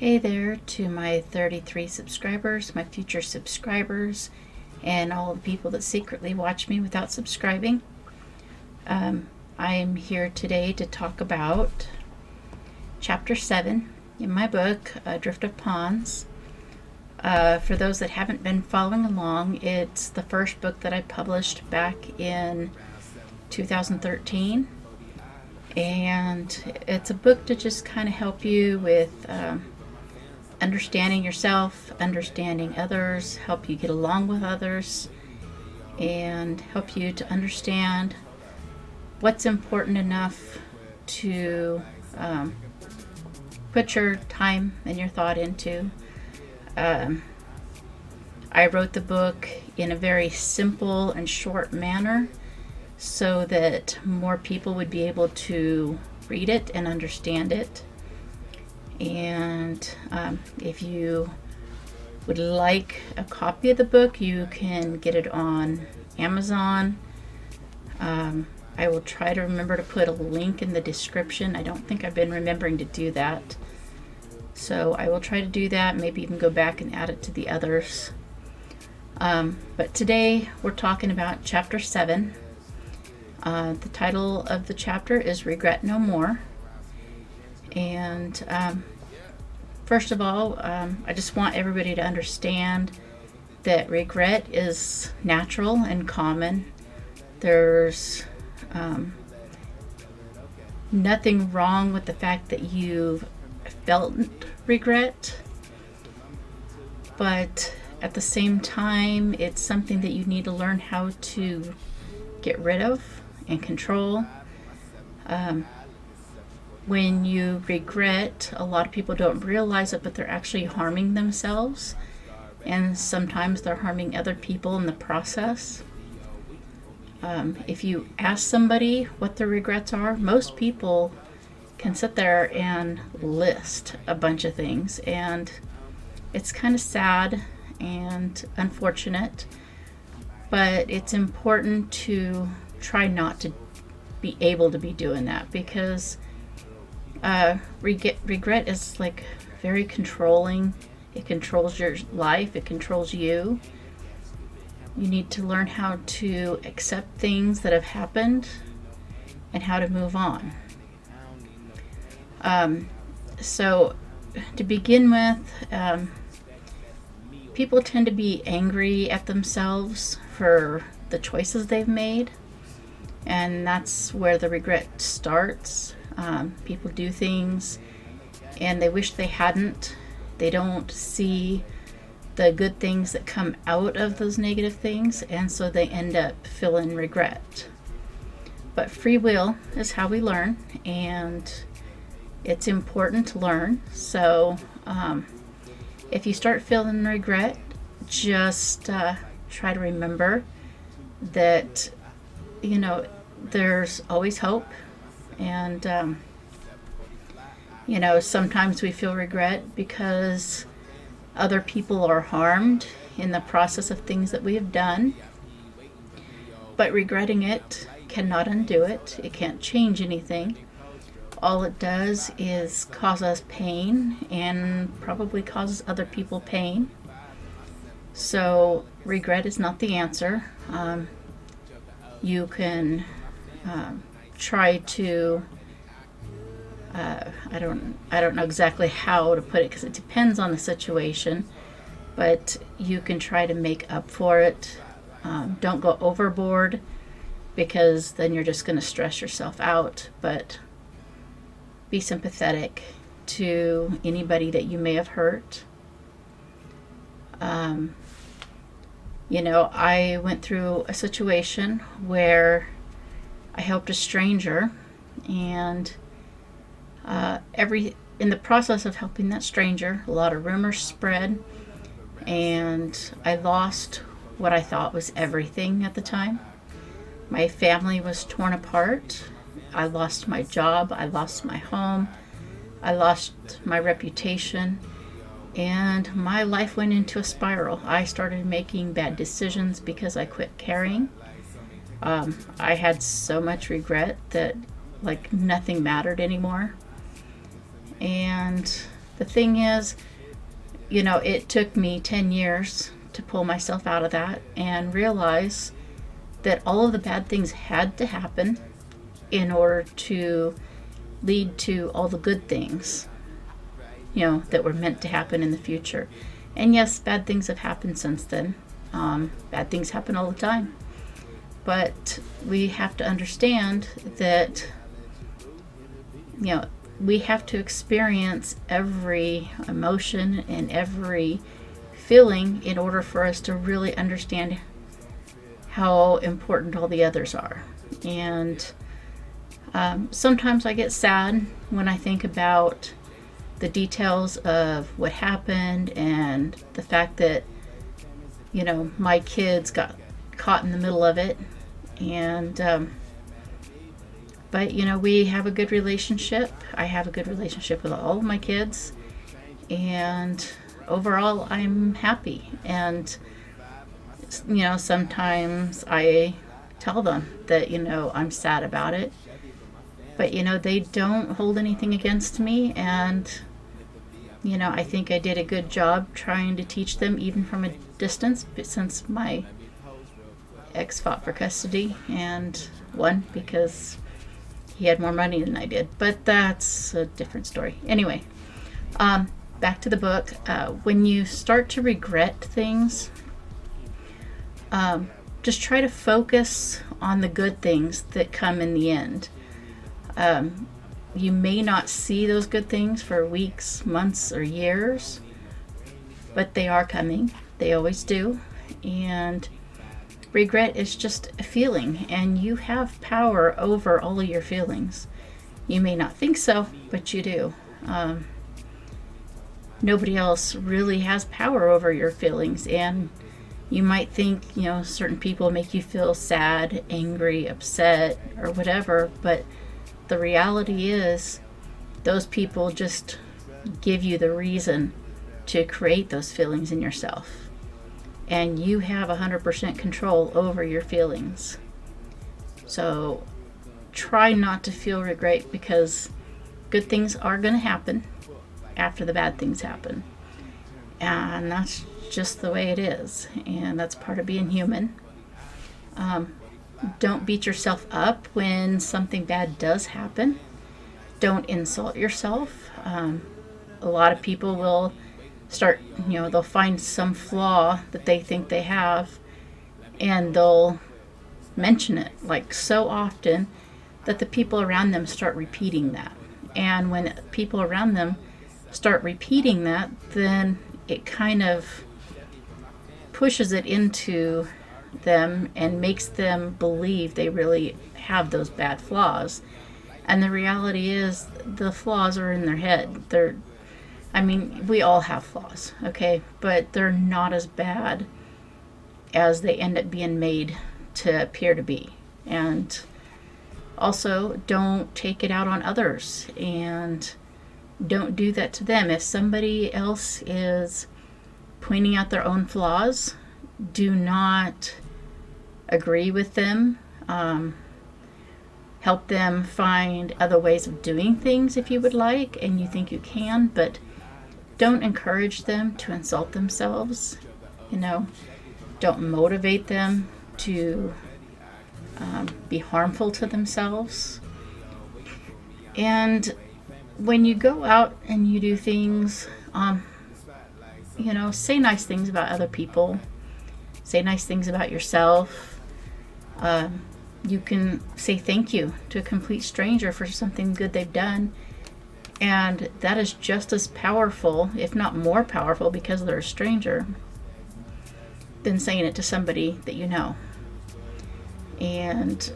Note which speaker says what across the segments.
Speaker 1: Hey there to my 33 subscribers, my future subscribers, and all the people that secretly watch me without subscribing. I'm here today to talk about Chapter 7 in my book, Adrift of Pawns. For those that haven't been following along, it's the first book that I published back in 2013. And it's a book to just kind of help you with understanding yourself, understanding others, help you get along with others, and help you to understand what's important enough to put your time and your thought into. I wrote the book in a very simple and short manner so that more people would be able to read it and understand it. And if you would like a copy of the book, you can get it on Amazon. I will try to remember to put a link in the description. I don't think I've been remembering to do that. So I will try to do that, maybe even go back and add it to the others. But today we're talking about Chapter 7. The title of the chapter is Regret No More. And first of all, I just want everybody to understand that regret is natural and common. There's nothing wrong with the fact that you've felt regret, but at the same time, it's something that you need to learn how to get rid of and control. When you regret, a lot of people don't realize it, but they're actually harming themselves, and sometimes they're harming other people in the process. If you ask somebody what their regrets are, most people can sit there and list a bunch of things, and it's kind of sad and unfortunate, but it's important to try not to be able to be doing that, because regret is like very controlling. It controls your life. It controls you. You need to learn how to accept things that have happened and how to move on. So to begin with, people tend to be angry at themselves for the choices they've made, and that's where the regret starts. People do things and they wish they hadn't. They don't see the good things that come out of those negative things, and so they end up feeling regret. But free will is how we learn, and it's important to learn. So if you start feeling regret, just try to remember that, there's always hope. And, sometimes we feel regret because other people are harmed in the process of things that we have done. But regretting it cannot undo it. It can't change anything. All it does is cause us pain and probably causes other people pain. So regret is not the answer. You can try to I don't know exactly how to put it, because it depends on the situation, but you can try to make up for it. Don't go overboard, because then you're just going to stress yourself out, but be sympathetic to anybody that you may have hurt. I went through a situation where I helped a stranger, and in the process of helping that stranger, a lot of rumors spread, and I lost what I thought was everything at the time. My family was torn apart. I lost my job. I lost my home. I lost my reputation, and my life went into a spiral. I started making bad decisions because I quit caring. I had so much regret that nothing mattered anymore. And the thing is, it took me 10 years to pull myself out of that and realize that all of the bad things had to happen in order to lead to all the good things, that were meant to happen in the future. And yes, bad things have happened since then. Bad things happen all the time. But we have to understand that, we have to experience every emotion and every feeling in order for us to really understand how important all the others are. And sometimes I get sad when I think about the details of what happened and the fact that, my kids got caught in the middle of it. And but we have a good relationship. I have a good relationship with all of my kids, and overall I'm happy. And sometimes I tell them that I'm sad about it, but they don't hold anything against me. And I think I did a good job trying to teach them even from a distance, but since my ex fought for custody and won because he had more money than I did. But that's a different story. Anyway, back to the book. When you start to regret things, just try to focus on the good things that come in the end. You may not see those good things for weeks, months, or years, but they are coming. They always do. And regret is just a feeling, and you have power over all of your feelings. You may not think so, but you do. Nobody else really has power over your feelings, and you might think, certain people make you feel sad, angry, upset, or whatever, but the reality is those people just give you the reason to create those feelings in yourself. And you have 100% control over your feelings. So try not to feel regret, because good things are going to happen after the bad things happen. And that's just the way it is. And that's part of being human. Don't beat yourself up when something bad does happen. Don't insult yourself. A lot of people will start, they'll find some flaw that they think they have, and they'll mention it like so often that the people around them start repeating that. And when people around them start repeating that, then it kind of pushes it into them and makes them believe they really have those bad flaws. And the reality is the flaws are in their head. We all have flaws, okay? But they're not as bad as they end up being made to appear to be. And also, don't take it out on others, and don't do that to them. If somebody else is pointing out their own flaws, do not agree with them. Help them find other ways of doing things if you would like, and you think you can, but don't encourage them to insult themselves. Don't motivate them to be harmful to themselves. And when you go out and you do things, say nice things about other people. Say nice things about yourself. You can say thank you to a complete stranger for something good they've done. And that is just as powerful, if not more powerful, because they're a stranger, than saying it to somebody that you know. And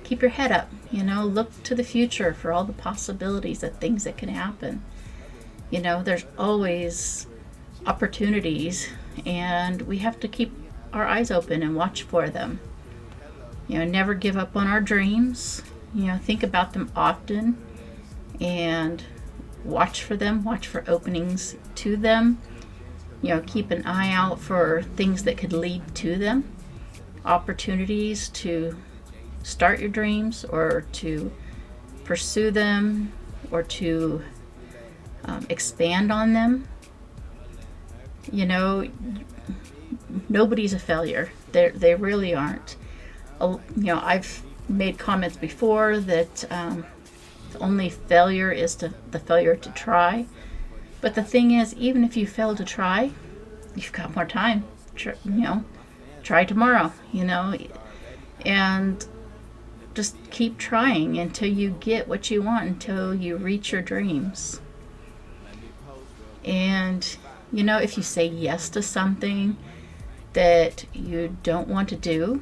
Speaker 1: keep your head up. Look to the future for all the possibilities of things that can happen. There's always opportunities, and we have to keep our eyes open and watch for them. Never give up on our dreams. Think about them often and watch for them, watch for openings to them. Keep an eye out for things that could lead to them, opportunities to start your dreams or to pursue them or to expand on them. You know, nobody's a failure. They really aren't. You know, I've made comments before that the only failure is the failure to try. But the thing is, even if you fail to try, you've got more time. You know, try tomorrow, you know, and just keep trying until you get what you want, until you reach your dreams. And, you know, if you say yes to something that you don't want to do,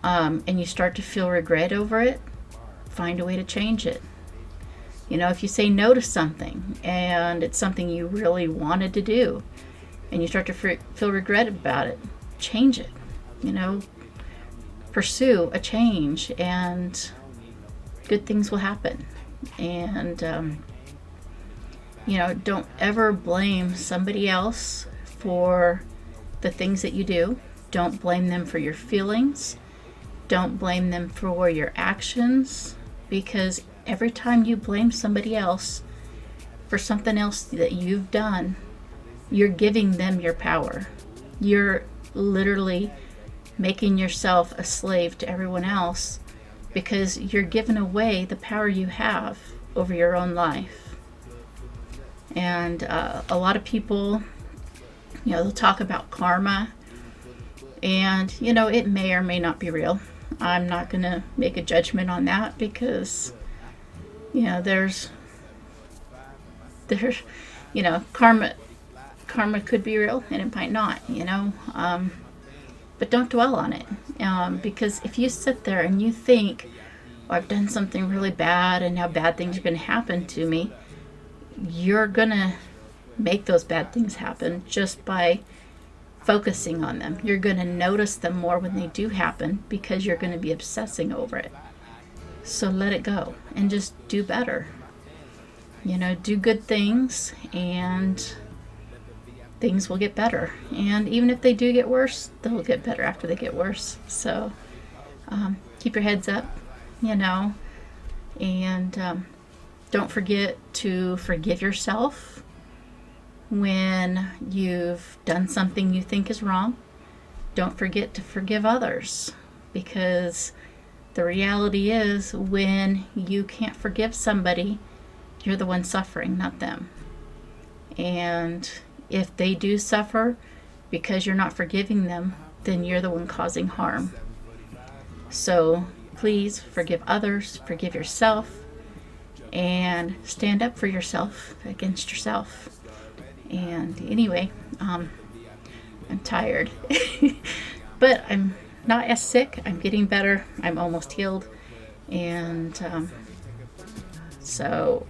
Speaker 1: and you start to feel regret over it, find a way to change it. You know, if you say no to something and it's something you really wanted to do and you start to feel regret about it, change it. You know, pursue a change and good things will happen. And, you know, don't ever blame somebody else for the things that you do. Don't blame them for your feelings. Don't blame them for your actions, because every time you blame somebody else for something else that you've done, you're giving them your power. You're literally making yourself a slave to everyone else, because you're giving away the power you have over your own life. And a lot of people, you know, they'll talk about karma, and, you know, it may or may not be real. I'm not going to make a judgment on that, because, you know, there's, you know, karma could be real and it might not, you know, but don't dwell on it, because if you sit there and you think, oh, I've done something really bad and now bad things are going to happen to me, you're going to make those bad things happen just by focusing on them. You're going to notice them more when they do happen, because you're going to be obsessing over it. So let it go and just do better. You know, do good things and things will get better. And even if they do get worse, they'll get better after they get worse. So keep your heads up, you know, and don't forget to forgive yourself when you've done something you think is wrong. Don't forget to forgive others, because the reality is, when you can't forgive somebody, you're the one suffering, not them. And if they do suffer because you're not forgiving them, then you're the one causing harm. So please forgive others, forgive yourself, and stand up for yourself against yourself. And anyway, I'm tired, but I'm not as sick. I'm getting better. I'm almost healed. And so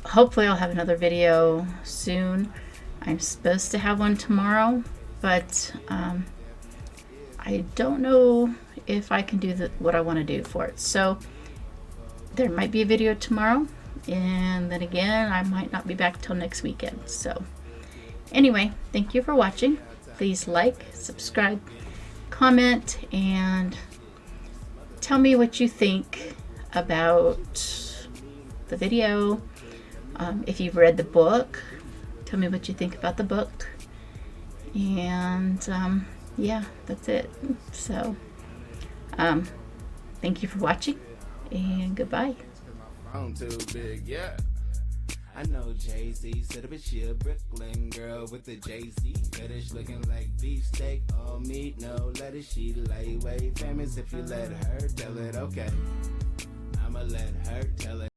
Speaker 1: hopefully I'll have another video soon. I'm supposed to have one tomorrow, but I don't know if I can do what I want to do for it. So there might be a video tomorrow, and then again, I might not be back till next weekend. So anyway, thank you for watching. Please like, subscribe, comment, and tell me what you think about the video. If you've read the book, tell me what you think about the book. And yeah, that's it. So thank you for watching, and goodbye.
Speaker 2: I'm too big, yeah. I know Jay-Z said a she a Brooklyn girl with the Jay-Z fetish, looking like beefsteak all meat, no lettuce. She lightweight famous if you let her tell it, okay. I'ma let her tell it.